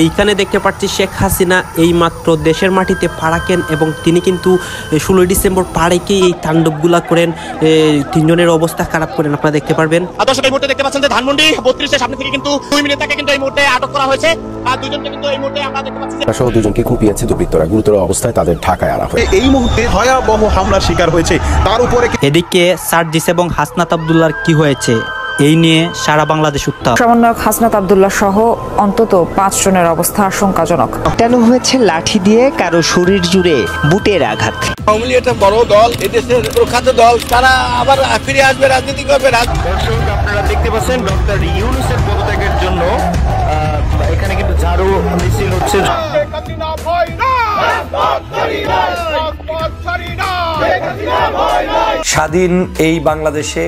এইখানে দেখতে পাচ্ছি শেখ হাসিনা এই মাত্র দেশের মাটিতে পা রাখেন এবং তিনি কিন্তু 16 ডিসেম্বর পা রেখে এই তাণ্ডবগুলা করেন, তিনজনের অবস্থা খারাপ করেন, আপনারা দেখতে পারবেন। দর্শক এই মুহূর্তে দেখতে পাচ্ছেন যে ধানমন্ডি 32 এর সামনে থেকে কিন্তু 2 মিনিট আগে কিন্তু এই মুহূর্তে আটক করা হয়েছে আর দুইজনকে কিন্তু এই মুহূর্তে আমরা দেখতে পাচ্ছি সহ দুইজনকে কুপিয়েছে দুর্বৃত্তরা, গুরুতর অবস্থায় তাদের ঢাকায় আনা হয়। এই মুহূর্তে ভয়াবহ হামলার শিকার হয়েছে। তার উপরে এদিকে সার্জিস এবং হাসনাত আব্দুল্লাহর কি হয়েছে এই নিয়ে সারা বাংলাদেশ উত্তাপ। সমন্বয়ক হাসনাত আব্দুল্লাহ সহ অন্তত 5 জনের অবস্থা আশঙ্কাজনক। কেন হয়েছে লাঠি দিয়ে কারো শরীর জুড়ে বুটের আঘাত। আওয়ামী লীগ একটা বড় দল, এদেশের প্রখ্যাত দল, তারা আবার ফিরে আসবে, রাজনীতি করবে। দর্শক আপনারা দেখতে পাচ্ছেন ডক্টর ইউনূসের পদত্যাগের জন্য এখানে কিন্তু ঝাড়ু মিছিল হচ্ছে। স্বাধীন এই বাংলাদেশে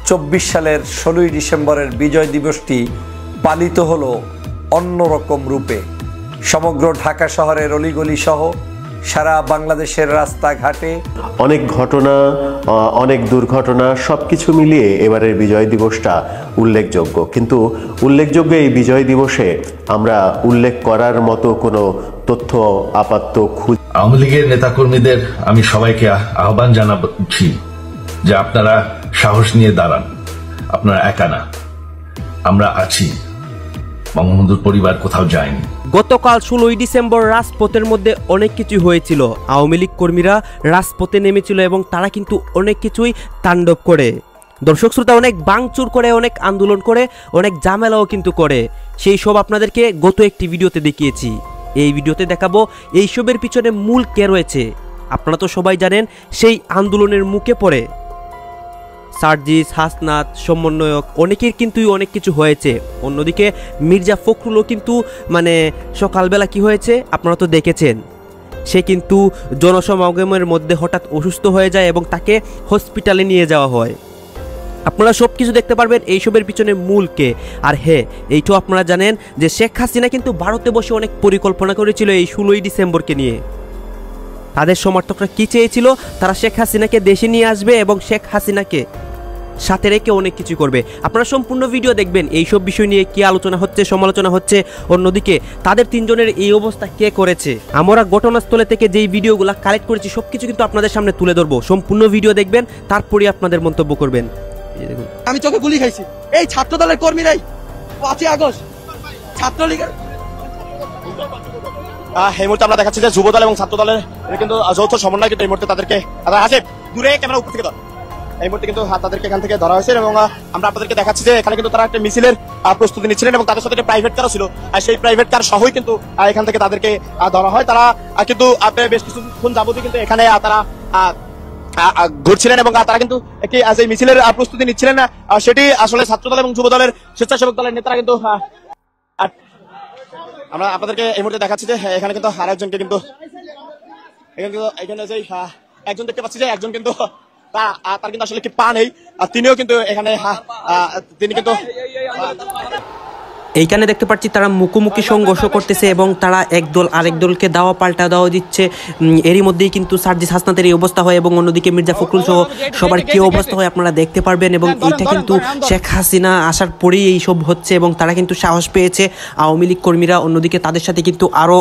24 সালের 16 ডিসেম্বরের বিজয় দিবসটি পালিত হলো অন্যরকম রূপে। সমগ্র ঢাকা শহরের অলিগলি সহ সারা বাংলাদেশের রাস্তাঘাটে অনেক ঘটনা, অনেক দুর্ঘটনা, সবকিছু মিলিয়ে এবারের বিজয় দিবসটা উল্লেখযোগ্য। কিন্তু উল্লেখযোগ্য এই বিজয় দিবসে আমরা উল্লেখ করার মতো কোনো তথ্য আপাতত আওয়ামী লীগের নেতাকর্মীদের আমি সবাইকে আহ্বান জানাচ্ছি যে আপনারা সাহস নিয়ে দাঁড়ান, আপনারা একা না, আমরা আছি, বঙ্গবন্ধুর পরিবার কোথাও যায়নি। গতকাল 16 ডিসেম্বর রাজপথের মধ্যে অনেক কিছু হয়েছিল। আওয়ামী লীগ কর্মীরা রাজপথে নেমেছিল এবং তারা কিন্তু অনেক কিছুই তাণ্ডব করে, দর্শক শ্রোতা অনেক ভাঙচুর করে, অনেক আন্দোলন করে, অনেক ঝামেলাও কিন্তু করে। সেই সব আপনাদেরকে গত একটি ভিডিওতে দেখিয়েছি। এই ভিডিওতে দেখাবো এইসবের পিছনে মূল কে রয়েছে। আপনারা তো সবাই জানেন সেই আন্দোলনের মুখে পড়ে সার্জিস, হাসনাত, সমন্বয়ক অনেকের কিন্তু অনেক কিছু হয়েছে। অন্যদিকে মির্জা ফখরুলও কিন্তু সকালবেলা কি হয়েছে আপনারা তো দেখেছেন, সে কিন্তু জনসমাগমের মধ্যে হঠাৎ অসুস্থ হয়ে যায় এবং তাকে হসপিটালে নিয়ে যাওয়া হয়। আপনারা সব কিছু দেখতে পারবেন এইসবের পিছনে মূল কে। আর হ্যাঁ, এইটাও আপনারা জানেন যে শেখ হাসিনা কিন্তু ভারতে বসে অনেক পরিকল্পনা করেছিল এই 16 ডিসেম্বরকে নিয়ে। তাদের সমর্থকরা কি চেয়েছিল, তারা শেখ হাসিনাকে দেশে নিয়ে আসবে এবং শেখ হাসিনাকে সাথে রেখে অনেক কিছু করবে। আপনারা সম্পূর্ণ ভিডিও দেখবেন এইসব বিষয় নিয়ে কি আলোচনা হচ্ছে, সমালোচনা হচ্ছে। অন্যদিকে তাদের তিনজনের এই অবস্থা কে করেছে, আমরা ঘটনাস্থলে থেকে যেই ভিডিওগুলো কালেক্ট করেছি সবকিছু কিন্তু আপনাদের সামনে তুলে ধরবো। সম্পূর্ণ ভিডিও দেখবেন, তারপরে আপনাদের মন্তব্য করবেন। আমি চোখে গুলি খাইছি এই ছাত্র দলের কর্মীরাই 5 আগস্ট ছাত্রলীগের। এই মুহূর্তে আমরা দেখাচ্ছি যে যুব দল এবং ছাত্র দলের কিন্তু যৌথ সমন্বয় কিন্তু এই মুহূর্তে তাদেরকে আসে দূরে ক্যামেরা উপর থেকে ধর এই মুহূর্তে কিন্তু তাদেরকে এখান থেকে ধরা হয়েছে এবং আমরা আপনাদেরকে দেখাচ্ছি যে এখানে কিন্তু তারা একটা মিছিলের প্রস্তুতি নিচ্ছিলেন এবং তাদের সাথে একটা প্রাইভেট কারও ছিল। সেই প্রাইভেট কার সহই কিন্তু এখান থেকে তাদেরকে ধরা হয়। তারা কিন্তু বেশ কিছুক্ষণ যাবতীয় কিন্তু এখানে তারা ঘুরছিলেন এবং তারা কিন্তু একটি মিছিলের প্রস্তুতি নিচ্ছিলেন। সেটি আসলে ছাত্রদল এবং যুব দলের স্বেচ্ছাসেবক দলের নেতারা কিন্তু আমরা আপনাদেরকে এই মুহূর্তে দেখাচ্ছি যে এখানে কিন্তু আরেকজনকে কিন্তু এখানে যে একজন দেখতে পাচ্ছি যে একজন কিন্তু তার কিন্তু আসলে কি পা নেই, তিনিও কিন্তু এখানে তিনি কিন্তু এইখানে দেখতে পাচ্ছি তারা মুখোমুখি সংঘর্ষ করতেছে এবং তারা একদল আরেক দলকে দাওয়া পাল্টা দেওয়া দিচ্ছে। এরই মধ্যেই কিন্তু সার্জিস হাসনাতের এই অবস্থা হয় এবং অন্যদিকে মির্জা ফখরুল সহ সবার কি অবস্থা হয় আপনারা দেখতে পারবেন। এবং এটা কিন্তু শেখ হাসিনা আসার পরেই এইসব হচ্ছে এবং তারা কিন্তু সাহস পেয়েছে আওয়ামী লীগ কর্মীরা। অন্যদিকে তাদের সাথে কিন্তু আরও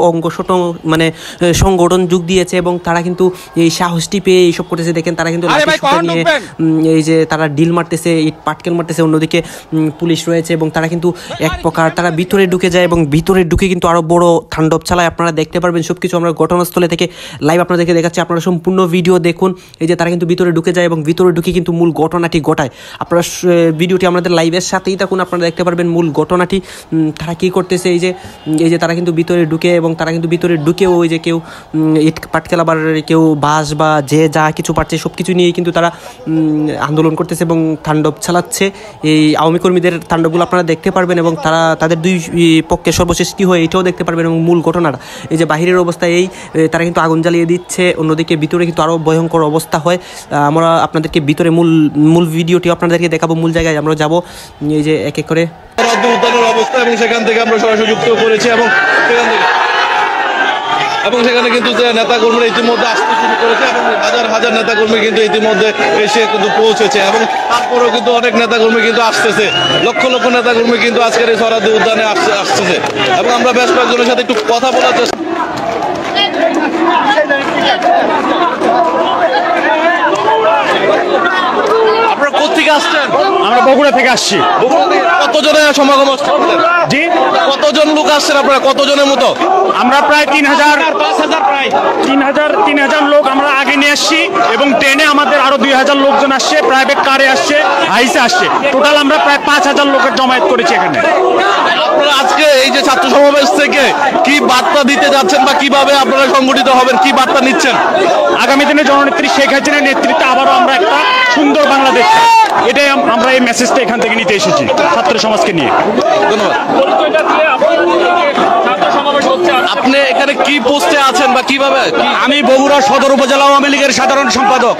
সংগঠন যোগ দিয়েছে এবং তারা কিন্তু এই সাহসটি পেয়ে এইসব করতেছে। দেখেন তারা কিন্তু নিয়ে এই যে তারা ডিল মারতেছে, ইট পাটকেল মারতেছে, অন্যদিকে পুলিশ রয়েছে এবং তারা কিন্তু এক প্রকার তারা ভিতরে ঢুকে যায় এবং ভিতরে ঢুকে কিন্তু আরো বড় তাণ্ডব চালায়। আপনারা দেখতে পারবেন সবকিছু আমরা ঘটনাস্থলে থেকে লাইভ আপনাদেরকে দেখাচ্ছি, আপনারা সম্পূর্ণ ভিডিও দেখুন। এই যে তারা কিন্তু ভিতরে ঢুকে যায় এবং ভিতরে ঢুকে কিন্তু মূল ঘটনাটি ঘটায়। আপনারা ভিডিওটি আমাদের লাইভের সাথেই থাকুন, আপনারা দেখতে পারবেন মূল ঘটনাটি তারা কি করতেছে। এই যে তারা কিন্তু ভিতরে ঢুকে এবং তারা কিন্তু ভিতরে ঢুকেও ওই যে কেউ ইট পাটকেল, আবার কেউ বাঁশ বা যে যা কিছু পারছে সব কিছু নিয়েই কিন্তু তারা আন্দোলন করতেছে এবং তাণ্ডব চালাচ্ছে। এই আওয়ামী কর্মীদের তাণ্ডবগুলো আপনারা দেখতে পারবেন এবং তাদের দুই পক্ষে সর্বশেষ কি হয় এটাও দেখতে পারবেন এবং মূল ঘটনাটা এই যে বাহিরের অবস্থা তারা কিন্তু আগুন জ্বালিয়ে দিচ্ছে, অন্যদিকে ভিতরে কিন্তু আরও ভয়ঙ্কর অবস্থা হয়। আমরা আপনাদেরকে ভিতরে মূল ভিডিওটি আপনাদেরকে দেখাবো, মূল জায়গায় আমরা যাব এই যে এক এক করে উদ্ধারের অবস্থা এবং সেখান থেকে আমরা সরাসরি যুক্ত করেছি এবং সেখান থেকে এবং সেখানে কিন্তু নেতাকর্মীরা ইতিমধ্যে আসতে শুরু করেছে এবং হাজার হাজার নেতাকর্মী কিন্তু ইতিমধ্যে এসে কিন্তু পৌঁছেছে এবং তারপরেও কিন্তু অনেক নেতাকর্মী কিন্তু আসতেছে, লক্ষ লক্ষ নেতাকর্মী কিন্তু আজকের এই সরাদি উদ্যানে আসতেছে এবং আমরা বেশ কয়েকজনের সাথে একটু কথা বলার চেষ্টা। আপনারা কোথেকে আসছেন? আমরা বগুড়া থেকে আসছি। কতজনের সমাগম আসছে? জি, কতজন লোক আসছেন আপনারা? কতজনের মতো? আমরা প্রায় 3000 প্রায় 3000 লোক আমরা আগে নিয়ে আসছি এবং ট্রেনে আমাদের আরো 2000 লোকজন আসছে, প্রাইভেট কারে আসছে, হাইসে আসছে। টোটাল আমরা প্রায় 5000 লোকের জমায়েত করেছি এখানে। আপনারা আজকে এই যে ছাত্র সমাবেশ থেকে কি বার্তা দিতে যাচ্ছেন বা কিভাবে আপনারা সংগঠিত হবেন, কি বার্তা নিচ্ছেন? আগামী দিনে জননেত্রী শেখ হাসিনার নেতৃত্বে আবারও আমরা একটা সুন্দর বাংলাদেশ, এটাই আমরা এই মেসেজটা এখান থেকে নিতে এসেছি ছাত্র সমাজকে নিয়ে। ধন্যবাদ। আপনি এখানে কি পোস্টে আছেন বা কিভাবে? আমি বগুড়া সদর উপজেলা আওয়ামী লীগের সাধারণ সম্পাদক।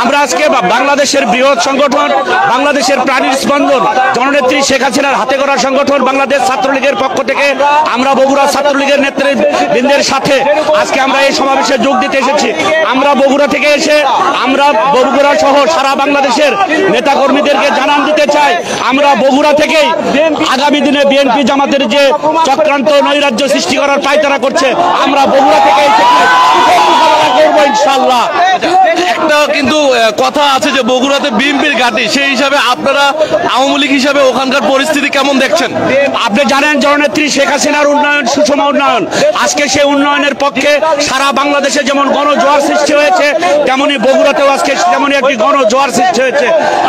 আমরা আজকে বাংলাদেশের বৃহৎ সংগঠন, বাংলাদেশের প্রাণীর স্পন্দন, জননেত্রী শেখ হাসিনার হাতে গড়া সংগঠন বাংলাদেশ ছাত্রলীগের পক্ষ থেকে আমরা বগুড়া ছাত্রলীগের নেতৃবৃন্দের সাথে আজকে আমরা এই সমাবেশে যোগ দিতে এসেছি। আমরা বগুড়া থেকে এসে আমরা বগুড়া সহ সারা বাংলাদেশের নেতাকর্মীদেরকে জানান দিতে চাই, আমরা বগুড়া থেকেই আগামী দিনে বিএনপি জামাতের যে চক্রান্ত নৈরাজ্য সৃষ্টি করার পায়তারা করছে, আমরা বগুড়া থেকে করবো ইনশাআল্লাহ। একটা কিন্তু কথা আছে যে বগুড়াতে বিএনপির ঘাঁটি, সেই হিসাবে আপনারা আওয়ামী লীগ হিসাবে ওখানকার পরিস্থিতি কেমন দেখছেন? আপনি জানেন জননেত্রী শেখ হাসিনার উন্নয়ন, সুষম উন্নয়ন, আজকে সেই উন্নয়নের পক্ষে সারা বাংলাদেশে যেমন গণজোয়ার সৃষ্টি হয়েছে, তেমনি বগুড়াতেও আজকে তেমনি একটি গণজোয়ার সৃষ্টি হয়েছে।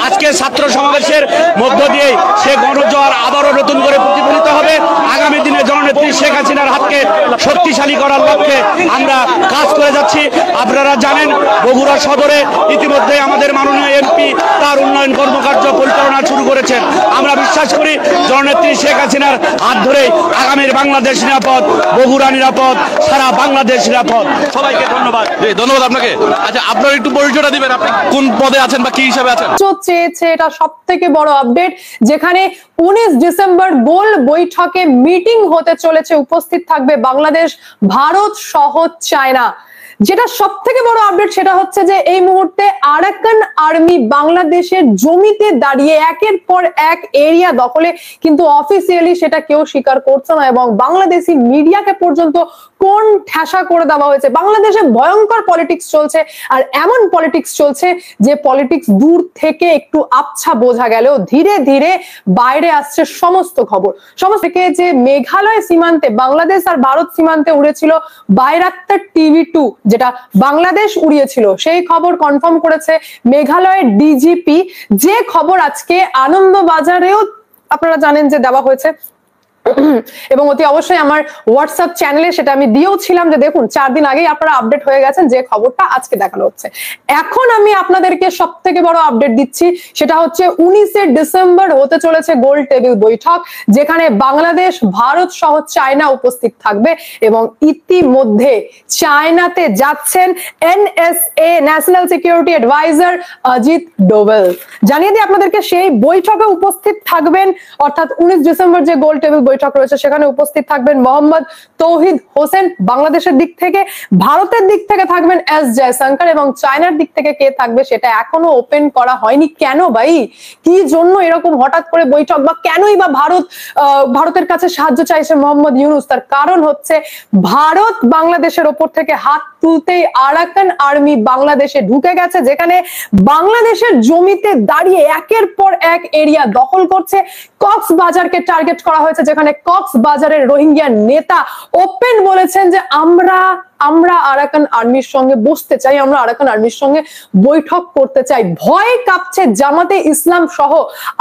আজকে ছাত্র সমাবেশের মধ্য দিয়ে সে গণজোয়ার আবারও নতুন করে প্রতিফলিত হবে। আগামী দিনে জননেত্রী শেখ হাসিনার হাতকে শক্তিশালী করার লক্ষ্যে আমরা কাজ করে যাচ্ছি। আপনারা জানেন বগুড়া সদরে ইতিমধ্যে আমাদের মাননীয় এমপি তার উন্নয়ন কর্মকার্য পরিচালনা শুরু করেছেন। আমরা বিশ্বাস করি জননেত্রী শেখ হাসিনার হাত ধরে আগামীর বাংলাদেশ নিরাপদ, বগুড়া নিরাপদ, সারা বাংলাদেশ নিরাপদ। সবাইকে ধন্যবাদ। ধন্যবাদ আপনাকে। আচ্ছা, আপনার একটু পরিচয়টা দিবেন, আপনি কোন পদে আছেন বা কি হিসাবে আছেন? চেয়েছে এটা সব থেকে বড় আপডেট, যেখানে 19 ডিসেম্বর গোল বৈঠকে মিটিং হতে চলেছে, উপস্থিত থাকবে বাংলাদেশ, ভারত সহ চায়না। যেটা সব থেকে বড় আপডেট সেটা হচ্ছে যে এই মুহূর্তে আরাকান আর্মি বাংলাদেশের জমিতে দাঁড়িয়ে একের পর এক এরিয়া দখলে, কিন্তু অফিসিয়ালি সেটা কেউ স্বীকার করছে না এবং বাংলাদেশি মিডিয়াকে পর্যন্ত কোন ঠেসা করে দেওয়া হয়েছে। বাংলাদেশে ভয়ঙ্কর পলিটিক্স চলছে, আর এমন পলিটিক্স চলছে যে পলিটিক্স দূর থেকে একটু আবছা বোঝা গেলেও ধীরে ধীরে বাইরে আসছে সমস্ত খবর। সমস্ত থেকে যে মেঘালয় সীমান্তে, বাংলাদেশ আর ভারত সীমান্তে উড়েছিল বাইরাক্তার TV-2, যেটা বাংলাদেশ উড়িয়েছিল, সেই খবর কনফার্ম করেছে মেঘালয়ের ডিজিপি। যে খবর আজকে আনন্দবাজারেও আপনারা জানেন যে দেওয়া হয়েছে এবং অতি অবশ্যই আমার হোয়াটসঅ্যাপ চ্যানেলে সেটা আমি দিয়েও ছিলাম যে দেখুন 4 দিন আগেই আপনারা আপডেট হয়ে গেছেন, যে খবরটা আজকে দেখানো হচ্ছে। এখন আমি আপনাদেরকে সব থেকে বড় আপডেট দিচ্ছি, সেটা হচ্ছে 19 ডিসেম্বর হতে চলেছে গোল টেবিল বৈঠক, যেখানে বাংলাদেশ, ভারত সহ চায়না উপস্থিত থাকবে এবং ইতিমধ্যে চায়নাতে যাচ্ছেন NSA national security adviser Ajit Doval. জানিয়ে দিই আপনাদেরকে, সেই বৈঠকে উপস্থিত থাকবেন, অর্থাৎ 19 ডিসেম্বর যে গোল টেবিল বৈঠক রয়েছে সেখানে উপস্থিত থাকবেন মোহাম্মদ তৌহিদ হোসেন বাংলাদেশের দিক থেকে, ভারতের দিক থেকে থাকবেন S জয়শঙ্কর এবং চায়নার দিক থেকে কে থাকবে সেটা এখনো ওপেন করা হয়নি। কেন ভাই, কি জন্য এরকম হঠাৎ করে বৈঠক, বা কেনই বা ভারতের কাছে সাহায্য চাইছে মোহাম্মদ ইউনুস? তার কারণ হচ্ছে ভারত বাংলাদেশের ওপর থেকে হাত তুলতেই আরাকান আর্মি বাংলাদেশে ঢুকে গেছে, যেখানে বাংলাদেশের জমিতে দাঁড়িয়ে একের পর এক এরিয়া দখল করছে। কক্সবাজারকে টার্গেট করা হয়েছে, যেখানে কক্সবাজারের রোহিঙ্গা নেতা ওপেন বলেছেন যে আমরা আরাকান আর্মির সঙ্গে বসতে চাই, আমরা আরাকান আর্মির সঙ্গে বৈঠক করতে চাই। ভয় কাঁপছে জামাতে ইসলাম সহ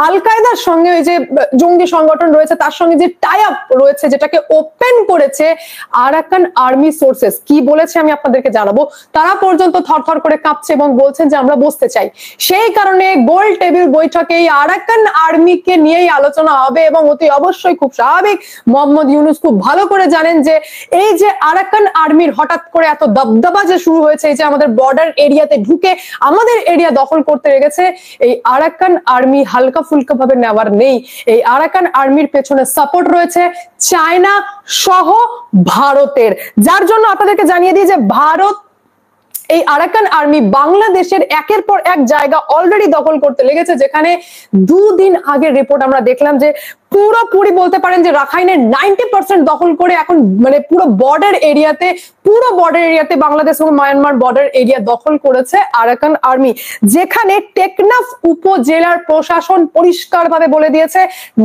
আল কায়দার সঙ্গে, ওই যে জঙ্গি সংগঠন রয়েছে তার সঙ্গে যে টাই আপ রয়েছে, যেটাকে ওপেন করেছে আরাকান আর্মি সোর্সেস। কি বলেছে আমি আপনাদেরকে জানাবো। তারা পর্যন্ত থরথর করে কাঁপছে এবং বলছেন যে আমরা বসতে চাই। সেই কারণে গোল টেবিল বৈঠকে এই আরাকান আর্মিকে নিয়েই আলোচনা হবে এবং অতি অবশ্যই খুব স্বাভাবিক মোহাম্মদ ইউনুস খুব ভালো করে জানেন যে এই যে আরাকান আর্মির হঠাৎ করে এত দবদবা যে শুরু হয়েছে, এই যে আমাদের বর্ডার এরিয়াতে ঢুকে আমাদের এরিয়া দখল করতে লেগেছে, এই আরাকান আর্মি হালকা ফুলকা ভাবে নেওয়ার নেই। এই আরাকান আর্মির পেছনে সাপোর্ট রয়েছে চায়না সহ ভারতের, যার জন্য আপনাদেরকে জানিয়ে দিই যে ভারত এই আরাকান আর্মি বাংলাদেশের একের পর এক জায়গা অলরেডি দখল করতে লেগেছে, যেখানে দুদিন আগের রিপোর্ট আমরা দেখলাম যে পুরোপুরি বলতে পারেন যে রাখাইনের 90% দখল করে এখন মানে পুরো বর্ডার এরিয়াতে বাংলাদেশ এবং মায়ানমার বর্ডার এরিয়া দখল করেছে আরাকান আর্মি, যেখানে টেকনাফ উপজেলার প্রশাসন পরিষ্কারভাবে বলে দিয়েছে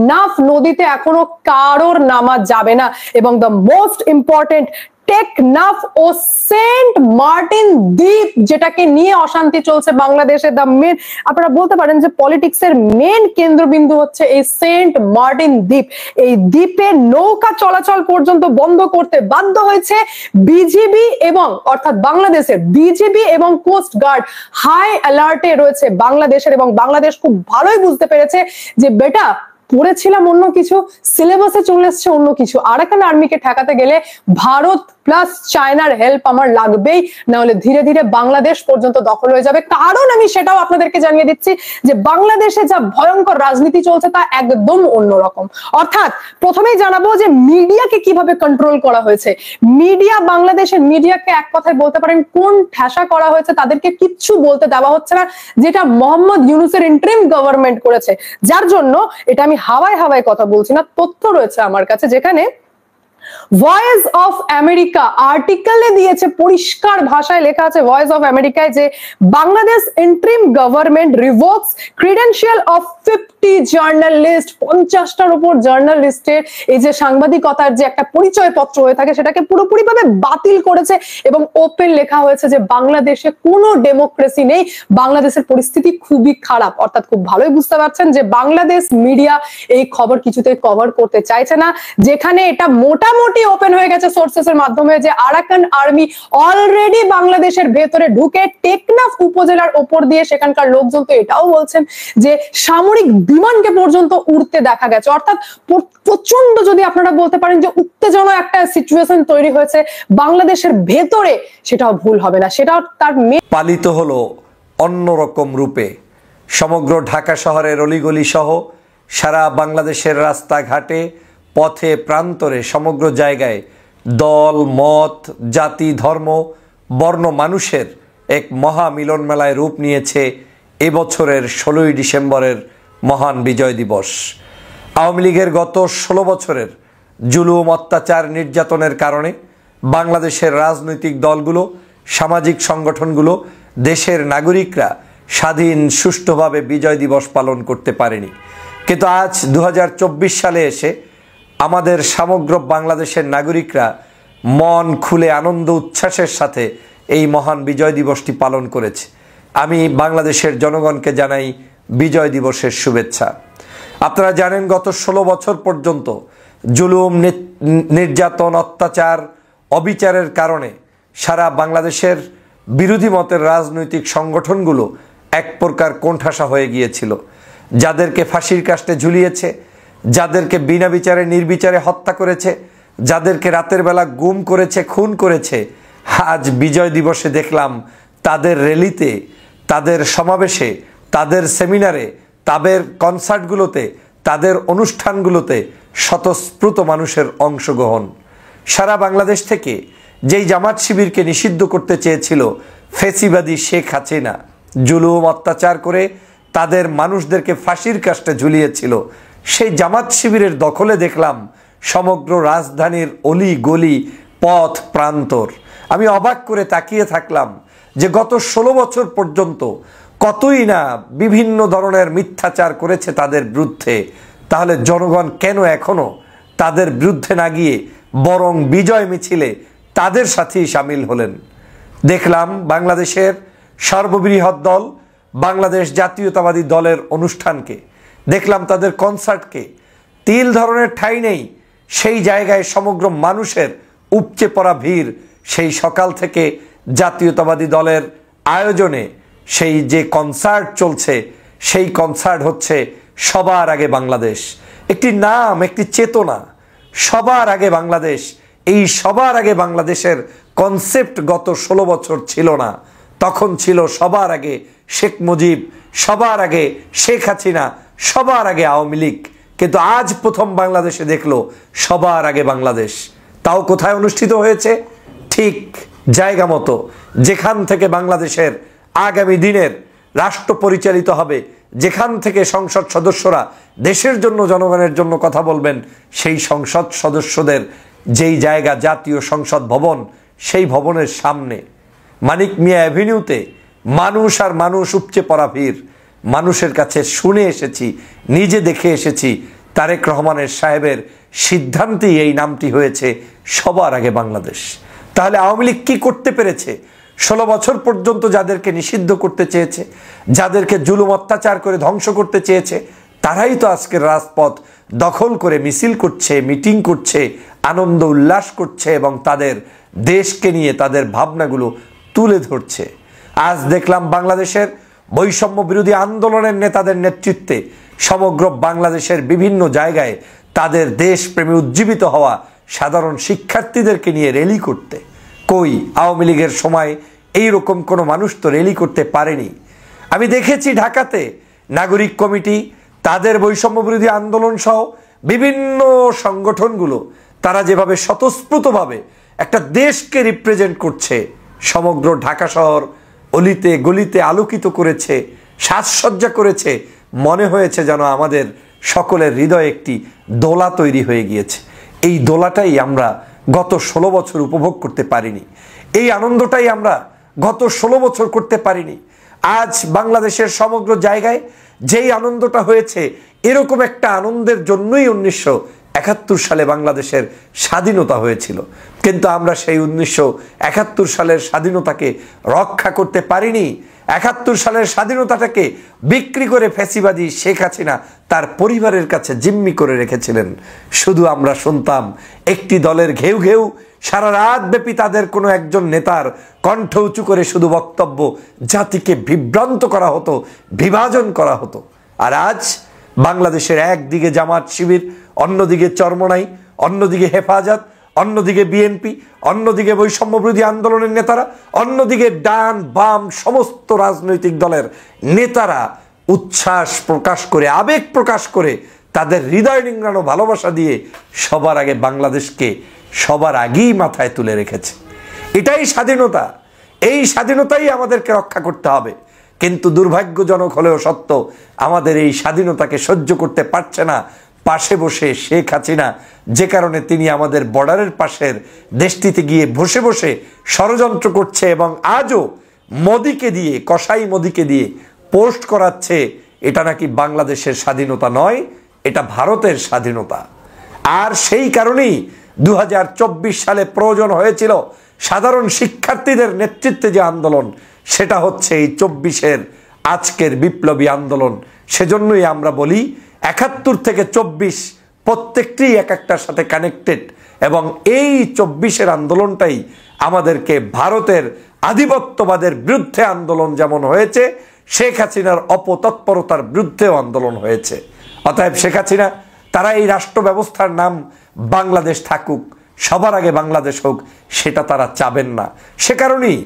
নাফ নদীতে এখনো কারোর নামা যাবে না। এবং দ্য মোস্ট ইম্পর্টেন্ট, টেকনাফ ও সেন্ট মার্টিন দ্বীপ, যেটাকে নিয়ে অশান্তি চলছে বাংলাদেশে, দ্য মেন আপনারা বলতে পারেন যে পলিটিক্সের মেন কেন্দ্রবিন্দু হচ্ছে এই সেন্ট মার্টিন দ্বীপ। এই দ্বীপে নৌকা চলাচল পর্যন্ত বন্ধ করতে বাধ্য হয়েছে বিজিবি এবং অর্থাৎ বাংলাদেশের বিজিবি এবং কোস্ট গার্ড হাই অ্যালার্টে রয়েছে বাংলাদেশের, এবং বাংলাদেশ খুব ভালোই বুঝতে পেরেছে যে বেটা পড়েছিলাম অন্য কিছু, সিলেবাসে চলে এসছে অন্য কিছু। আরাকান আর্মিকে ঠেকাতে গেলে ভারত প্লাস চায়নার হেল্প আমার লাগবেই, না হলে ধীরে ধীরে বাংলাদেশ পর্যন্ত দখল হয়ে যাবে। কারণ আমি সেটাও আপনাদেরকে জানিয়ে দিচ্ছি যে বাংলাদেশে যা ভয়ঙ্কর রাজনীতি চলছে তা একদম অন্যরকম। অর্থাৎ প্রথমেই জানাবো যে মিডিয়াকে কিভাবে কন্ট্রোল করা হয়েছে। মিডিয়া, বাংলাদেশের মিডিয়াকে এক কথায় বলতে পারেন কোন ঠেসা করা হয়েছে, তাদেরকে কিচ্ছু বলতে দেওয়া হচ্ছে না, যেটা মোহাম্মদ ইউনূসের ইন্টারিম গভর্নমেন্ট করেছে। যার জন্য এটা আমি হাওয়ায় হাওয়ায় কথা বলছি না, তথ্য রয়েছে আমার কাছে, যেখানে ভয়েস অফ আমেরিকা আর্টিকেলে দিয়েছে, পরিষ্কার ভাষায় লেখা আছে ভয়েস অফ আমেরিকায় যে Bangladesh interim government revokes credential of 50 journalist, 50টার উপর জার্নালিস্টের এই যে সাংবাদিকতার যে একটা পরিচয় পত্র হয়ে থাকে সেটাকে পুরোপুরিভাবে বাতিল করেছে। এবং ওপেন লেখা হয়েছে যে বাংলাদেশে কোনো ডেমোক্রেসি নেই, বাংলাদেশের পরিস্থিতি খুবই খারাপ। অর্থাৎ খুব ভালোই বুঝতে পারছেন যে বাংলাদেশ মিডিয়া এই খবর কিছুতেই কভার করতে চাইছে না, যেখানে এটা মোটামুটি ওপেন হয়ে গেছে সোর্সেস এর মাধ্যমে যে আরাকান আর্মি অলরেডি বাংলাদেশের ভেতরে ঢুকে টেকনাফ উপজেলার ওপর দিয়ে, সেখানকার লোকজন তো এটাও বলছেন যে সামরিক বিমানকে পর্যন্ত উড়তে দেখা গেছে। অর্থাৎ প্রচন্ড, যদি আপনারা বলতে পারেন যে উত্তেজনা একটা সিচুয়েশন তৈরি হয়েছে বাংলাদেশের ভেতরে, সেটাও ভুল হবে না, সেটাও তার পালিত হলো অন্যরকম রূপে। সমগ্র ঢাকা শহরের অলিগলি সহ সারা বাংলাদেশের রাস্তাঘাটে, পথে প্রান্তরে, সমগ্র জায়গায় দল, মত, জাতি, ধর্ম, বর্ণ মানুষের এক মহা মিলন মেলায় রূপ নিয়েছে এবছরের 16ই ডিসেম্বরের মহান বিজয় দিবস। আওয়ামী লীগের গত 16 বছরের জুলুম, অত্যাচার, নির্যাতনের কারণে বাংলাদেশের রাজনৈতিক দলগুলো, সামাজিক সংগঠনগুলো, দেশের নাগরিকরা স্বাধীন সুষ্ঠুভাবে বিজয় দিবস পালন করতে পারেনি। কিন্তু আজ 2024 সালে এসে আমাদের সমগ্র বাংলাদেশের নাগরিকরা মন খুলে আনন্দ উচ্ছ্বাসের সাথে এই মহান বিজয় দিবসটি পালন করেছে। আমি বাংলাদেশের জনগণকে জানাই বিজয় দিবসের শুভেচ্ছা। আপনারা জানেন গত 16 বছর পর্যন্ত জুলুম, নির্যাতন, অত্যাচার, অবিচারের কারণে সারা বাংলাদেশের বিরোধী মতের রাজনৈতিক সংগঠনগুলো এক প্রকার কোণঠাসা হয়ে গিয়েছিল। যাদেরকে ফাঁসির কাস্টে ঝুলিয়েছে, যাদেরকে বিনা বিচারে নির্বিচারে হত্যা করেছে, যাদেরকে রাতের বেলা গুম করেছে, খুন করেছে, আজ বিজয় দিবসে দেখলাম তাদের র্যালিতে, তাদের সমাবেশে, তাদের সেমিনারে, তাদের কনসার্টগুলোতে, তাদের অনুষ্ঠানগুলোতে স্বতঃস্ফূর্ত মানুষের অংশগ্রহণ। সারা বাংলাদেশ থেকে যেই জামাত শিবিরকে নিষিদ্ধ করতে চেয়েছিল ফ্যাসিবাদী শেখ হাসিনা, জুলুম অত্যাচার করে তাদের মানুষদেরকে ফাঁসির কাস্টে ঝুলিয়েছিল, সেই জামাত শিবিরের দখলে দেখলাম সমগ্র রাজধানীর অলি গলি, পথ প্রান্তর। আমি অবাক করে তাকিয়ে থাকলাম যে গত 16 বছর পর্যন্ত কতই না বিভিন্ন ধরনের মিথ্যাচার করেছে তাদের বিরুদ্ধে, তাহলে জনগণ কেন এখনো তাদের বিরুদ্ধে না গিয়ে বরং বিজয় মিছিলে তাদের সাথেই সামিল হলেন? দেখলাম বাংলাদেশের সর্ববৃহৎ দল বাংলাদেশ জাতীয়তাবাদী দলের অনুষ্ঠানকে, দেখলাম তাদের কনসার্টকে, তিল ধরনের ঠাঁই নেই সেই জায়গায় সমগ্র মানুষের উপচে পড়া ভিড়। সেই সকাল থেকে জাতীয়তাবাদী দলের আয়োজনে সেই যে কনসার্ট চলছে, সেই কনসার্ট হচ্ছে সবার আগে বাংলাদেশ, একটি নাম, একটি চেতনা, সবার আগে বাংলাদেশ। এই সবার আগে বাংলাদেশের কনসেপ্ট গত 16 বছর ছিল না। তখন ছিল সবার আগে শেখ মুজিব, সবার আগে শেখ হাসিনা, সবার আগে আওয়ামী লীগ। কিন্তু আজ প্রথম বাংলাদেশে দেখলো সবার আগে বাংলাদেশ। তাও কোথায় অনুষ্ঠিত হয়েছে? ঠিক জায়গা মতো, যেখান থেকে বাংলাদেশের আগামী দিনের রাষ্ট্র পরিচালিত হবে, যেখান থেকে সংসদ সদস্যরা দেশের জন্য, জনগণের জন্য কথা বলবেন, সেই সংসদ সদস্যদের যেই জায়গা জাতীয় সংসদ ভবন, সেই ভবনের সামনে মানিক মিয়া অ্যাভিনিউতে মানুষ আর মানুষ উপচে পড়া ভিড়। মানুষের কাছে শুনে এসেছি, নিজে দেখে এসেছি, তারেক রহমানের সাহেবের সিদ্ধান্তেই এই নামটি হয়েছে সবার আগে বাংলাদেশ। তাহলে আওয়ামী লীগ কি করতে পেরেছে? 16 বছর পর্যন্ত যাদেরকে নিষিদ্ধ করতে চেয়েছে, যাদেরকে জুলুম অত্যাচার করে ধ্বংস করতে চেয়েছে, তারাই তো আজকের রাজপথ দখল করে মিছিল করছে, মিটিং করছে, আনন্দ উল্লাস করছে এবং তাদের দেশকে নিয়ে তাদের ভাবনাগুলো তুলে ধরছে। আজ দেখলাম বাংলাদেশের বৈষম্য বিরোধী আন্দোলনের নেতাদের নেতৃত্বে সমগ্র বাংলাদেশের বিভিন্ন জায়গায় তাদের দেশপ্রেমে উজ্জীবিত হওয়া সাধারণ শিক্ষার্থীদেরকে নিয়ে র্যালি করতে। কই, আওয়ামী লীগের সময় এইরকম কোনো মানুষ তো র্যালি করতে পারেনি। আমি দেখেছি ঢাকাতে নাগরিক কমিটি, তাদের বৈষম্য বিরোধী আন্দোলন সহ বিভিন্ন সংগঠনগুলো তারা যেভাবে স্বতঃস্ফূর্তভাবে একটা দেশকে রিপ্রেজেন্ট করছে, সমগ্র ঢাকা শহর অলিতে গলিতে আলোকিত করেছে, সাজসজ্জা করেছে, মনে হয়েছে যেন আমাদের সকলের হৃদয়ে একটি দোলা তৈরি হয়ে গিয়েছে। এই দোলাটাই আমরা গত 16 বছর উপভোগ করতে পারিনি, এই আনন্দটাই আমরা গত 16 বছর করতে পারিনি। আজ বাংলাদেশের সমগ্র জায়গায় যেই আনন্দটা হয়েছে, এরকম একটা আনন্দের জন্যই 1971 সালে বাংলাদেশের স্বাধীনতা হয়েছিল। কিন্তু আমরা সেই 1971 সালের স্বাধীনতাকে রক্ষা করতে পারিনি। 71 সালের স্বাধীনতাটাকে বিক্রি করে ফ্যাসিবাদী শেখ হাসিনা তার পরিবারের কাছে জিম্মি করে রেখেছিলেন। শুধু আমরা শুনতাম একটি দলের ঘেউ ঘেউ, সারা রাত ব্যাপী তাদের কোনো একজন নেতার কণ্ঠ উঁচু করে শুধু বক্তব্য, জাতিকে বিভ্রান্ত করা হতো, বিভাজন করা হতো। আর আজ বাংলাদেশের একদিকে জামাত শিবির, অন্যদিকে চরমনাই, অন্যদিকে হেফাজত, অন্যদিকে বিএনপি, অন্যদিকে বৈষম্য বিরোধী আন্দোলনের নেতারা, অন্যদিকে ডান বাম সমস্ত রাজনৈতিক দলের নেতারা উচ্ছ্বাস প্রকাশ করে, আবেগ প্রকাশ করে, তাদের হৃদয় নিংড়ানো ভালোবাসা দিয়ে সবার আগে বাংলাদেশকে সবার আগেই মাথায় তুলে রেখেছে। এটাই স্বাধীনতা, এই স্বাধীনতাই আমাদেরকে রক্ষা করতে হবে। কিন্তু দুর্ভাগ্যজনক হলেও সত্য, আমাদের এই স্বাধীনতাকে সহ্য করতে পারছে না পাশে বসে শেখ হাসিনা, যে কারণে তিনি আমাদের বর্ডারের পাশের দেশটিতে গিয়ে বসে বসে ষড়যন্ত্র করছে এবং আজও মোদিকে দিয়ে, কসাই মোদিকে দিয়ে পোস্ট করাচ্ছে এটা নাকি বাংলাদেশের স্বাধীনতা নয়, এটা ভারতের স্বাধীনতা। আর সেই কারণেই 2024 সালে প্রয়োজন হয়েছিল সাধারণ শিক্ষার্থীদের নেতৃত্বে যে আন্দোলন, সেটা হচ্ছে এই 24-এর আজকের বিপ্লবী আন্দোলন। সেজন্যই আমরা বলি 71 থেকে 24 প্রত্যেকটি এক একটার সাথে কানেক্টেড, এবং এই 24-এর আন্দোলনটাই আমাদেরকে ভারতের আধিপত্যবাদের বিরুদ্ধে আন্দোলন যেমন হয়েছে, শেখ হাসিনার অপতৎপরতার বিরুদ্ধেও আন্দোলন হয়েছে। অতএব শেখ হাসিনা তারা এই রাষ্ট্র ব্যবস্থার নাম বাংলাদেশ থাকুক, সবার আগে বাংলাদেশ হোক, সেটা তারা চাবেন না। সে কারণেই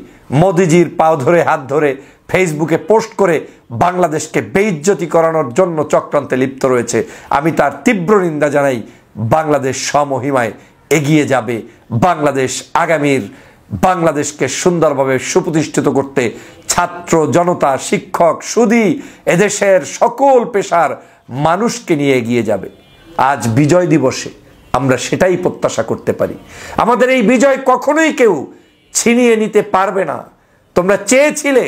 মোদিজির পাও ধরে হাত ধরে ফেসবুকে পোস্ট করে বাংলাদেশকে বেইজ্জতি করানোর জন্য চক্রান্তে লিপ্ত রয়েছে। আমি তার তীব্র নিন্দা জানাই। বাংলাদেশ সমহিমায় এগিয়ে যাবে। বাংলাদেশ আগামীর বাংলাদেশকে সুন্দরভাবে সুপ্রতিষ্ঠিত করতে ছাত্র জনতা, শিক্ষক, সুধী, এদেশের সকল পেশার মানুষকে নিয়ে এগিয়ে যাবে। আজ বিজয় দিবসে আমরা সেটাই প্রত্যাশা করতে পারি। আমাদের এই বিজয় কখনোই কেউ ছিনিয়ে নিতে পারবে না। তোমরা চেয়েছিলে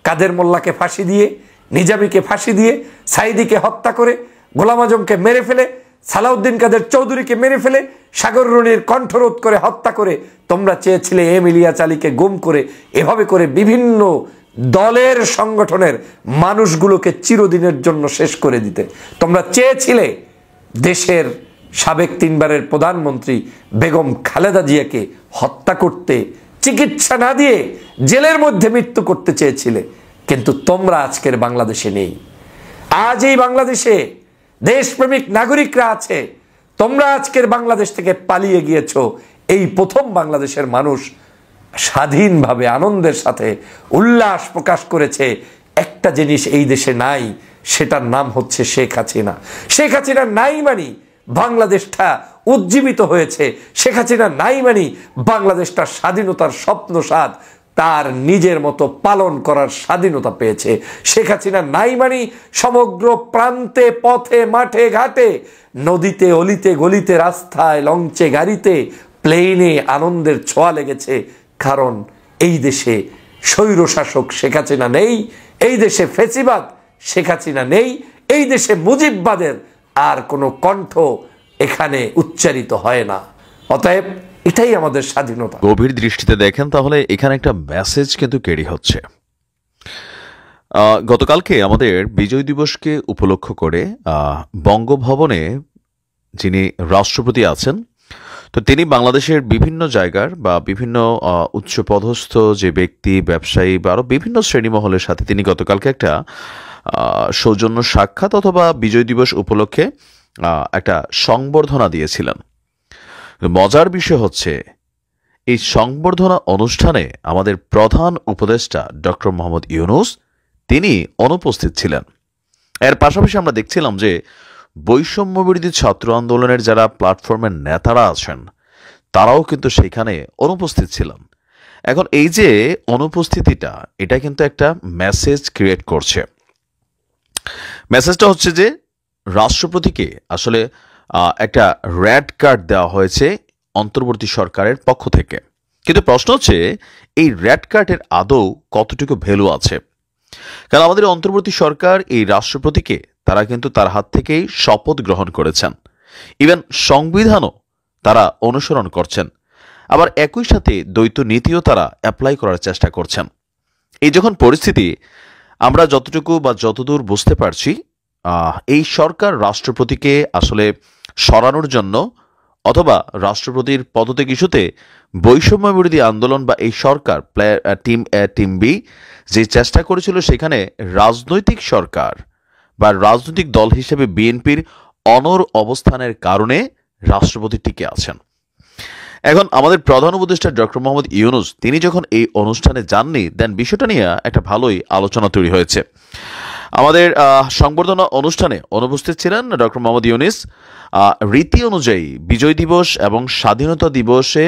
কাদের মোল্লাকে ফাঁসি দিয়ে, নিজামীকে ফাঁসি দিয়ে, সাইদিকে হত্যা করে, গোলাম আজমকে মেরে ফেলে, সালাউদ্দিন কাদের চৌধুরীকে মেরে ফেলে, সাগর রনির কণ্ঠরোধ করে হত্যা করে, তোমরা চেয়েছিলে এম ইলিয়াস আলীকে গুম করে, এভাবে করে বিভিন্ন দলের সংগঠনের মানুষগুলোকে চিরদিনের জন্য শেষ করে দিতে। তোমরা চেয়েছিলে দেশের সাবেক 3 বারের প্রধানমন্ত্রী বেগম খালেদা জিয়াকে হত্যা করতে, চিকিৎসা না দিয়ে জেলের মধ্যে মৃত্যু করতে চেয়েছিলে। কিন্তু তোমরা আজকের বাংলাদেশে নেই। আজ এই বাংলাদেশে দেশপ্রেমিক নাগরিকরা আছে। তোমরা আজকের বাংলাদেশ থেকে পালিয়ে গিয়েছো। এই প্রথম বাংলাদেশের মানুষ স্বাধীনভাবে আনন্দের সাথে উল্লাস প্রকাশ করেছে, একটা জিনিস এই দেশে নাই, সেটার নাম হচ্ছে শেখ হাসিনা। শেখ হাসিনা নাই মানি বাংলাদেশটা উজ্জীবিত হয়েছে, শেখ হাসিনা নাই মানি বাংলাদেশটা স্বাধীনতার স্বপ্ন স্বাদ তার নিজের মতো পালন করার স্বাধীনতা পেয়েছে। শেখ হাসিনা নাই মানি সমগ্র প্রান্তে, পথে, মাঠে ঘাটে, নদীতে, অলিতে গলিতে, রাস্তায়, লঞ্চে, গাড়িতে, প্লেনে আনন্দের ছোঁয়া লেগেছে। কারণ এই দেশে স্বৈরশাসক শেখ হাসিনা নেই, এই দেশে ফেসিবাদ শেখ হাসিনা নেই, এই দেশে মুজিববাদের আর কোনো কণ্ঠ এখানে উচ্চারিত হয় না। অতএব এটাই আমাদের স্বাধীনতা। গভীর দৃষ্টিতে দেখেন তাহলে এখানে একটা মেসেজ কিন্তু ক্যারি হচ্ছে। গতকালকে আমাদের বিজয় দিবসকে উপলক্ষ করে বঙ্গভবনে যিনি রাষ্ট্রপতি আছেন, তো তিনি বাংলাদেশের বিভিন্ন জায়গার বা বিভিন্ন উচ্চপদস্থ যে ব্যক্তি, ব্যবসায়ী বা আরও বিভিন্ন শ্রেণীমহলের সাথে তিনি গতকালকে একটা সৌজন্য সাক্ষাৎ অথবা বিজয় দিবস উপলক্ষে একটা সংবর্ধনা দিয়েছিলেন। মজার বিষয় হচ্ছে এই সংবর্ধনা অনুষ্ঠানে আমাদের প্রধান উপদেষ্টা ডক্টর মোহাম্মদ ইউনূস তিনি অনুপস্থিত ছিলেন। এর পাশাপাশি আমরা দেখছিলাম যে বৈষম্যবিরোধী ছাত্র আন্দোলনের যারা প্ল্যাটফর্মের নেতারা আছেন তারাও কিন্তু সেখানে অনুপস্থিত ছিলেন। এখন এই যে অনুপস্থিতিটা, এটা কিন্তু একটা মেসেজ ক্রিয়েট করছে। মেসেজটা হচ্ছে যে রাষ্ট্রপতিকে আসলে একটা রেড কার্ড দেওয়া হয়েছে অন্তর্বর্তী সরকারের পক্ষ থেকে। কিন্তু প্রশ্ন হচ্ছে এই রেড কার্ডের আদৌ কতটুকু ভ্যালু আছে? কারণ আমাদের অন্তর্বর্তী সরকার এই রাষ্ট্রপতিকে তারা কিন্তু তার হাত থেকেই শপথ গ্রহণ করেছেন, ইভেন সংবিধানও তারা অনুসরণ করছেন, আবার একই সাথে দ্বৈত নীতিও তারা অ্যাপ্লাই করার চেষ্টা করছেন। এই যখন পরিস্থিতি, আমরা যতটুকু বা যতদূর বুঝতে পারছি এই সরকার রাষ্ট্রপতিকে আসলে সরানোর জন্য অথবা রাষ্ট্রপতির পদত্যাগ ইস্যুতে বৈষম্য বিরোধী আন্দোলন বা এই সরকার টিম বি যে চেষ্টা করেছিল, সেখানে রাজনৈতিক সরকার বা রাজনৈতিক দল হিসেবে বিএনপির অনড় অবস্থানের কারণে রাষ্ট্রপতি টিকে আছেন। এখন আমাদের প্রধান উপদেষ্টা ডক্টর মোহাম্মদ ইউনূস তিনি যখন এই অনুষ্ঠানে যাননি, দেন বিষয়টা নিয়ে একটা ভালোই আলোচনা তৈরি হয়েছে। আমাদের সংবর্ধনা অনুষ্ঠানে অনুপস্থিত ছিলেন ডক্টর মোহাম্মদ ইউনূস। রীতি অনুযায়ী বিজয় দিবস এবং স্বাধীনতা দিবসে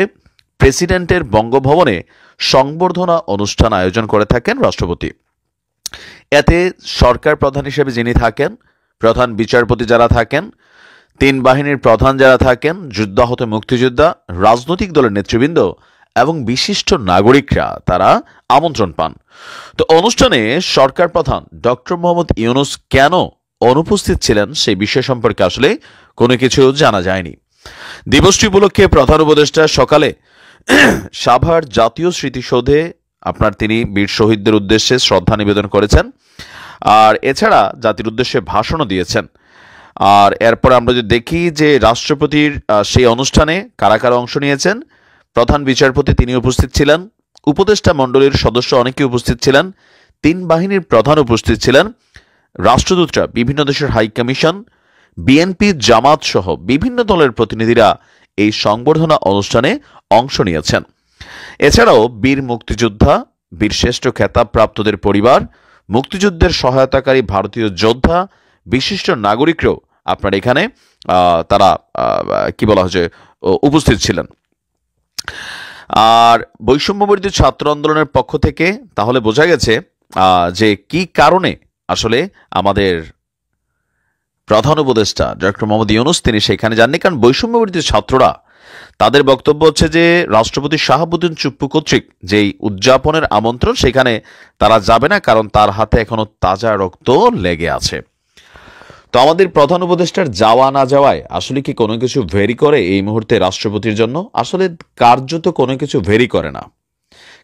প্রেসিডেন্টের বঙ্গভবনে সংবর্ধনা অনুষ্ঠান আয়োজন করে থাকেন রাষ্ট্রপতি। এতে সরকার প্রধান হিসেবে যিনি থাকেন, প্রধান বিচারপতি যারা থাকেন, তিন বাহিনীর প্রধান যারা থাকেন, যুদ্ধাহত মুক্তিযোদ্ধা, রাজনৈতিক দলের নেতৃবৃন্দ এবং বিশিষ্ট নাগরিকরা তারা আমন্ত্রণ পান। তো অনুষ্ঠানে সরকার প্রধান ডক্টর মোহাম্মদ ইউনূস কেন অনুপস্থিত ছিলেন সেই বিষয় সম্পর্কে আসলে কোনো কিছু জানা যায়নি। দিবসটি উপলক্ষে প্রধান উপদেষ্টা সকালে সাভার জাতীয় স্মৃতিসৌধে তিনি বীর শহীদদের উদ্দেশ্যে শ্রদ্ধা নিবেদন করেছেন, আর এছাড়া জাতির উদ্দেশ্যে ভাষণও দিয়েছেন। আর এরপর আমরা যদি দেখি যে রাষ্ট্রপতির সেই অনুষ্ঠানে কারা কারা অংশ নিয়েছেন, প্রধান বিচারপতি তিনি উপস্থিত ছিলেন, উপদেষ্টা মণ্ডলীর সদস্য অনেকে উপস্থিত ছিলেন, তিন বাহিনীর প্রধান উপস্থিত ছিলেন, রাষ্ট্রদূতরা, বিভিন্ন দেশের হাই কমিশন, বিএনপি, জামাত সহ বিভিন্ন দলের প্রতিনিধিরা এই সংবর্ধনা অনুষ্ঠানে অংশ নিয়েছেন। এছাড়াও বীর মুক্তিযোদ্ধা, বীরশ্রেষ্ঠ খেতাবপ্রাপ্তদের পরিবার, মুক্তিযুদ্ধের সহায়তাকারী ভারতীয় যোদ্ধা, বিশিষ্ট নাগরিকরাও আপনার এখানে তারা কি বলা হচ্ছে উপস্থিত ছিলেন। আর বৈষম্যবিরোধী ছাত্র আন্দোলনের পক্ষ থেকে তাহলে বোঝা গেছে যে কি কারণে আসলে আমাদের প্রধান উপদেষ্টা ডক্টর মোহাম্মদ ইউনূস তিনি সেখানে যাননি। কারণ বৈষম্যবিরোধী ছাত্ররা তাদের বক্তব্য হচ্ছে যে রাষ্ট্রপতি শাহাবুদ্দিন চুপ্পু কর্তৃক যেই উদযাপনের আমন্ত্রণ সেখানে তারা যাবে না, কারণ তার হাতে এখনো তাজা রক্ত লেগে আছে। তো আমাদের প্রধান উপদেষ্টার যাওয়া না যাওয়ায় আসলে কি কোনো কিছু ভেরি করে এই মুহূর্তে রাষ্ট্রপতির জন্য? আসলে কার্যত কোনো কিছু ভেরি করে না,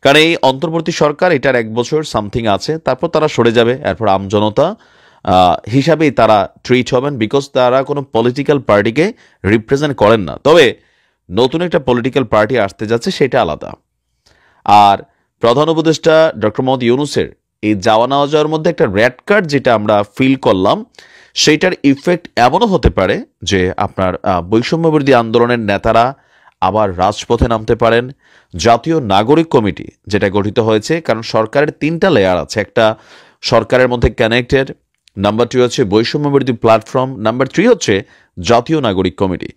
কারণ এই অন্তর্বর্তী সরকার এটার 1 বছর সামথিং আছে, তারপর তারা সরে যাবে। এরপর আমজনতা হিসাবেই তারা ট্রিট হবেন, বিকজ তারা কোনো পলিটিক্যাল পার্টিকে রিপ্রেজেন্ট করেন না। তবে নতুন একটা পলিটিক্যাল পার্টি আসতে যাচ্ছে, সেটা আলাদা। আর প্রধান উপদেষ্টা ডক্টর মোহাম্মদ ইউনূসের এই যাওয়া না যাওয়ার মধ্যে একটা রেড কার্ড যেটা আমরা ফিল করলাম, সেইটার ইফেক্ট এমনও হতে পারে যে আপনার বৈষম্যবিরোধী আন্দোলনের নেতারা আবার রাজপথে নামতে পারেন। জাতীয় নাগরিক কমিটি যেটা গঠিত হয়েছে, কারণ সরকারের 3টা লেয়ার আছে, একটা সরকারের মধ্যে কানেক্টেড, নাম্বার 2 হচ্ছে বৈষম্য বিরোধী প্ল্যাটফর্ম, নাম্বার 3 হচ্ছে জাতীয় নাগরিক কমিটি।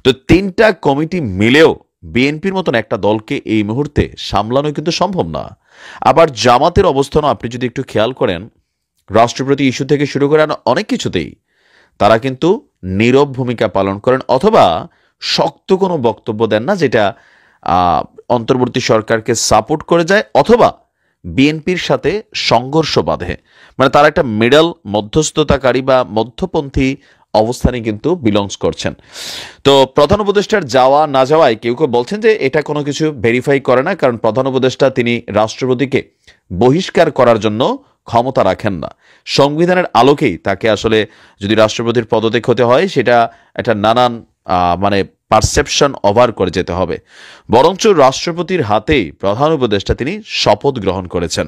তো 3টা কমিটি মিলেও বিএনপির মতন একটা দলকে এই মুহূর্তে সামলানো কিন্তু সম্ভব না। আবার জামাতের অবস্থানও আপনি যদি একটু খেয়াল করেন, রাষ্ট্রপতি ইস্যু থেকে শুরু করে অনেক কিছুতেই তারা কিন্তু নীরব ভূমিকা পালন করেন, অথবা শক্ত কোনো বক্তব্য দেন না যেটা অন্তর্বর্তী সরকারকে সাপোর্ট করে যায় অথবা বিএনপির সাথে সংঘর্ষ বাঁধে। মানে তারা একটা মিডল মধ্যস্থতাকারী বা মধ্যপন্থী অবস্থানে কিন্তু বিলংস করছেন। তো প্রধান উপদেষ্টার যাওয়া না যাওয়ায় কেউ কেউ বলছেন যে এটা কোনো কিছু ভেরিফাই করে না, কারণ প্রধান উপদেষ্টা তিনি রাষ্ট্রপতিকে বহিষ্কার করার জন্য ক্ষমতা রাখেন না। সংবিধানের আলোকেই তাকে আসলে যদি রাষ্ট্রপতির পদত্যাগ হতে হয় সেটা একটা নানান মানে পারসেপশন ওভার করে যেতে হবে। বরঞ্চ রাষ্ট্রপতির হাতেই প্রধান উপদেষ্টা তিনি শপথ গ্রহণ করেছেন।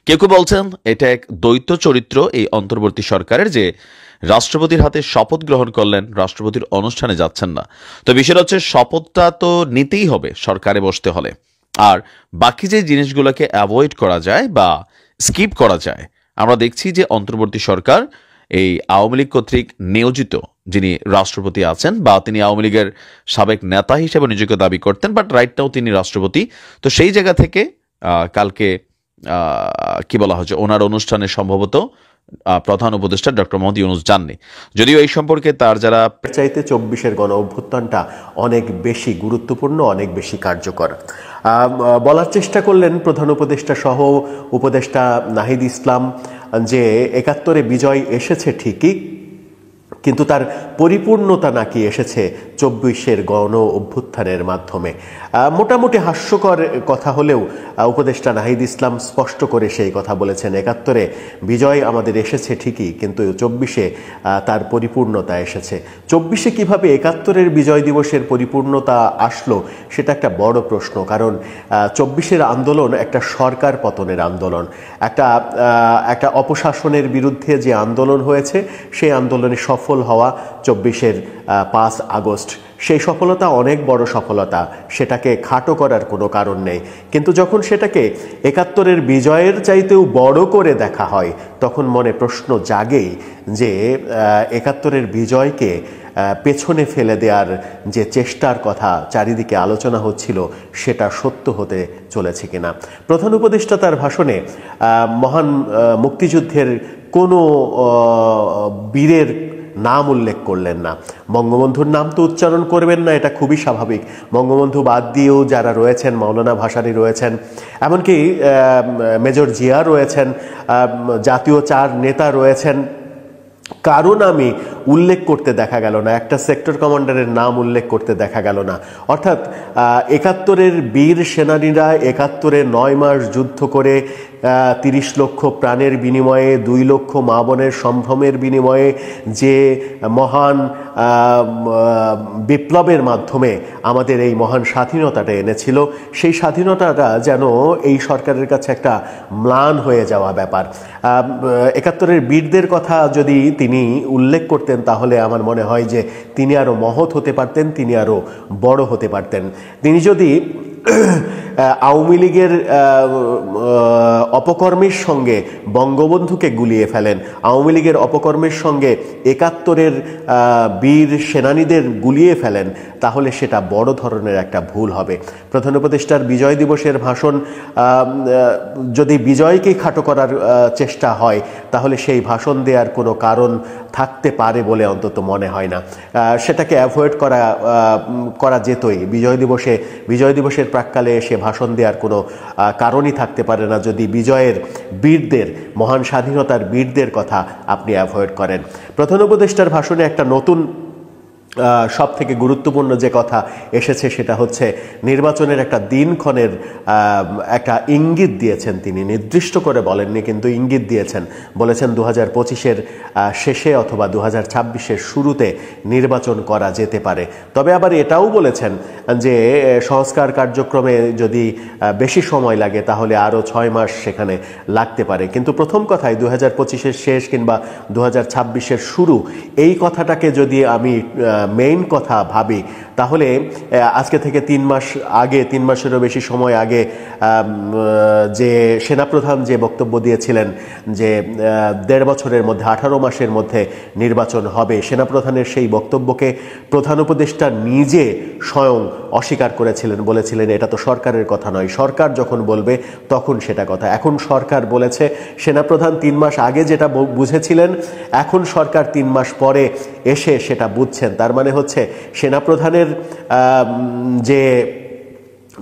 কেউ কেউ বলছেন এটা এক দ্বৈত চরিত্র এই অন্তর্বর্তী সরকারের, যে রাষ্ট্রপতির হাতে শপথ গ্রহণ করলেন, রাষ্ট্রপতির অনুষ্ঠানে যাচ্ছেন না। তো বিষয়টা হচ্ছে শপথটা তো নিতেই হবে সরকারে বসতে হলে, আর বাকি যে জিনিসগুলোকে অ্যাভয়েড করা যায় বা স্কিপ করা যায়, আমরা দেখছি যে অন্তর্বর্তী সরকার এই আওয়ামী লীগ কর্তৃক নিয়োজিত যিনি রাষ্ট্রপতি আছেন, বা তিনি আওয়ামী লীগের সাবেক নেতা হিসেবে নিজেকে দাবি করতেন, বাট রাইট নাও তিনি রাষ্ট্রপতি। তো সেই জায়গা থেকে কালকে কি বলা হচ্ছে, ওনার অনুষ্ঠানে সম্ভবত প্রধান উপদেষ্টা ডক্টর মোহাম্মদ ইউনূস যাননি, যদিও এই সম্পর্কে তার যারা চাইতে 24-এর গণ অভ্যুত্থানটা অনেক বেশি গুরুত্বপূর্ণ, অনেক বেশি কার্যকর বলার চেষ্টা করলেন প্রধান উপদেষ্টা সহ উপদেষ্টা নাহিদ ইসলাম, যে 71-এ বিজয় এসেছে ঠিকই, কিন্তু তার পরিপূর্ণতা নাকি এসেছে 24-এর গণ অভ্যুত্থানের মাধ্যমে। মোটামুটি হাস্যকর কথা হলেও উপদেষ্টা নাহিদ ইসলাম স্পষ্ট করে সেই কথা বলেছেন, 71-এ বিজয় আমাদের এসেছে ঠিকই, কিন্তু 24-এ তার পরিপূর্ণতা এসেছে। 24-এ কিভাবে 71-এর বিজয় দিবসের পরিপূর্ণতা আসলো সেটা একটা বড় প্রশ্ন, কারণ 24-এর আন্দোলন একটা সরকার পতনের আন্দোলন, একটা অপশাসনের বিরুদ্ধে যে আন্দোলন হয়েছে সেই আন্দোলনে সফল হওয়া 24-এর 5 আগস্ট, সেই সফলতা অনেক বড় সফলতা, সেটাকে খাটো করার কোনো কারণ নেই। কিন্তু যখন সেটাকে 71-এর বিজয়ের চাইতেও বড় করে দেখা হয়, তখন মনে প্রশ্ন জাগেই যে 71-এর বিজয়কে পেছনে ফেলে দেওয়ার যে চেষ্টার কথা চারিদিকে আলোচনা হচ্ছিল, সেটা সত্য হতে চলেছে কিনা। প্রধান উপদেষ্টা তার ভাষণে মহান মুক্তিযুদ্ধের কোনো বীরের নাম উল্লেখ করলেন না। বঙ্গবন্ধুর নাম তো উচ্চারণ করবেন না, এটা খুবই স্বাভাবিক। বঙ্গবন্ধু বাদ দিয়েও যারা রয়েছেন, মাওলানা ভাসানী রয়েছেন, এমনকি মেজর জিয়া রয়েছেন, জাতীয় 4 নেতা রয়েছেন, কারো নামই উল্লেখ করতে দেখা গেল না, একটা সেক্টর কমান্ডারের নাম উল্লেখ করতে দেখা গেল না। অর্থাৎ 71-এর বীর সেনানীরা 71-এ 9 মাস যুদ্ধ করে 30 লক্ষ প্রাণের বিনিময়ে, 2 লক্ষ মা বোনের সম্ভ্রমের বিনিময়ে যে মহান বিপ্লবের মাধ্যমে আমাদের এই মহান স্বাধীনতাটা এনেছিল, সেই স্বাধীনতাটা যেন এই সরকারের কাছে একটা ম্লান হয়ে যাওয়া ব্যাপার। 71-এর বীরদের কথা যদি তিনি উল্লেখ করতেন, তাহলে আমার মনে হয় যে তিনি আরো মহৎ হতে পারতেন, তিনি আরো বড় হতে পারতেন। তিনি যদি আওয়ামী লীগের অপকর্মের সঙ্গে বঙ্গবন্ধুকে গুলিয়ে ফেলেন, আওয়ামী লীগের অপকর্মের সঙ্গে 71-এর বীর সেনানীদের গুলিয়ে ফেলেন, তাহলে সেটা বড় ধরনের একটা ভুল হবে। প্রধান উপদেষ্টার বিজয় দিবসের ভাষণ যদি বিজয়কে খাটো করার চেষ্টা হয়, তাহলে সেই ভাষণ দেওয়ার কোনো কারণ থাকতে পারে বলে অন্তত মনে হয় না। সেটাকে অ্যাভয়েড করা যেতই। বিজয় দিবসের প্রাক্কালে এসে ভাষণ দেওয়ার কোনো কারণই থাকতে পারে না যদি বিজয়ের বীরদের, মহান স্বাধীনতার বীরদের কথা আপনি অ্যাভয়েড করেন। প্রধান উপদেষ্টার ভাষণে একটা নতুন সব থেকে গুরুত্বপূর্ণ যে কথা এসেছে সেটা হচ্ছে নির্বাচনের একটা দিনক্ষণের একটা ইঙ্গিত দিয়েছেন তিনি, নির্দিষ্ট করে বলেননি কিন্তু ইঙ্গিত দিয়েছেন। বলেছেন 2025-এর শেষে অথবা 2026-এর শুরুতে নির্বাচন করা যেতে পারে। তবে আবার এটাও বলেছেন যে সংস্কার কার্যক্রমে যদি বেশি সময় লাগে তাহলে আরও 6 মাস সেখানে লাগতে পারে। কিন্তু প্রথম কথাই 2025-এর শেষ কিংবা 2026-এর শুরু, এই কথাটাকে যদি আমি মেইন কথা ভাবি, তাহলে আজকে থেকে 3 মাস আগে, 3 মাসেরও বেশি সময় আগে যে সেনাপ্রধান যে বক্তব্য দিয়েছিলেন যে 1.5 বছরের মধ্যে, 18 মাসের মধ্যে নির্বাচন হবে, সেনাপ্রধানের সেই বক্তব্যকে প্রধান উপদেষ্টা নিজে স্বয়ং অস্বীকার করেছিলেন, বলেছিলেন এটা তো সরকারের কথা নয়, সরকার যখন বলবে তখন সেটা কথা। এখন সরকার বলেছে, সেনাপ্রধান 3 মাস আগে যেটা বুঝেছিলেন এখন সরকার 3 মাস পরে এসে সেটা বুঝছেন। তার মানে হচ্ছে সেনাপ্রধানের যে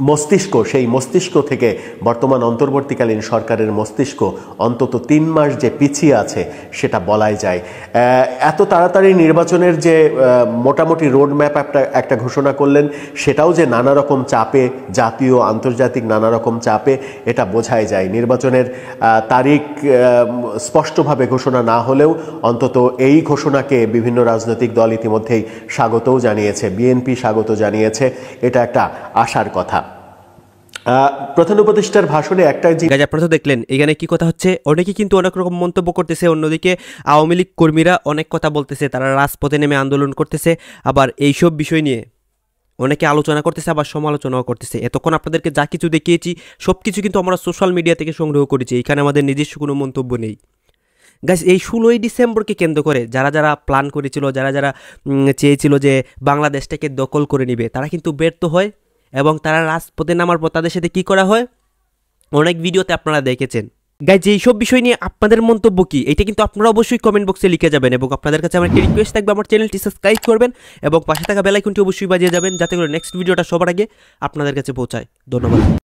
মস্তিষ্ক, সেই মস্তিষ্ক থেকে বর্তমান অন্তর্বর্তীকালীন সরকারের মস্তিষ্ক অন্তত 3 মাস যে পিছিয়ে আছে সেটা বলাই যায়। এত তাড়াতাড়ি নির্বাচনের যে মোটামুটি রোড ম্যাপ একটা ঘোষণা করলেন, সেটাও যে নানা রকম চাপে, জাতীয় আন্তর্জাতিক নানা রকম চাপে, এটা বোঝাই যায়। নির্বাচনের তারিখ স্পষ্টভাবে ঘোষণা না হলেও অন্তত এই ঘোষণাকে বিভিন্ন রাজনৈতিক দল ইতিমধ্যেই স্বাগতও জানিয়েছে, বিএনপি স্বাগত জানিয়েছে, এটা একটা আশার কথা। প্রধান উপদেষ্টার ভাষণে একটা আপনারা তো দেখলেন এখানে কি কথা হচ্ছে, অনেকে কিন্তু অনেক রকম মন্তব্য করতেছে, অন্যদিকে আওয়ামী লীগ কর্মীরা অনেক কথা বলতেছে, তারা রাজপথে নেমে আন্দোলন করতেছে, আবার এইসব বিষয় নিয়ে অনেকে আলোচনা করতেছে, আবার সমালোচনাও করতেছে। এতক্ষণ আপনাদেরকে যা কিছু দেখিয়েছি সব কিছু কিন্তু আমরা সোশ্যাল মিডিয়া থেকে সংগ্রহ করেছি, এখানে আমাদের নিজস্ব কোনো মন্তব্য নেই। গাইস, এই 16ই ডিসেম্বরকে কেন্দ্র করে যারা যারা প্ল্যান করেছিল, যারা যারা চেয়েছিল যে বাংলাদেশটাকে দখল করে নিবে, তারা কিন্তু ব্যর্থ হয় এবং তারা রাজপথে নামার পর তাদের সাথে কী করা হয় অনেক ভিডিওতে আপনারা দেখেছেন। গাইজ, এইসব বিষয় নিয়ে আপনাদের মন্তব্য কি, এটা কিন্তু আপনারা অবশ্যই কমেন্ট বক্সে লিখে যাবেন এবং আপনাদের কাছে আমার একটি রিকোয়েস্ট থাকবে, আমার চ্যানেলটি সাবস্ক্রাইব করবেন এবং পাশে থাকা বেল আইকনটি অবশ্যই বাজিয়ে যাবেন, যাতে করে নেক্সট ভিডিওটা সবার আগে আপনাদের কাছে পৌঁছায়। ধন্যবাদ।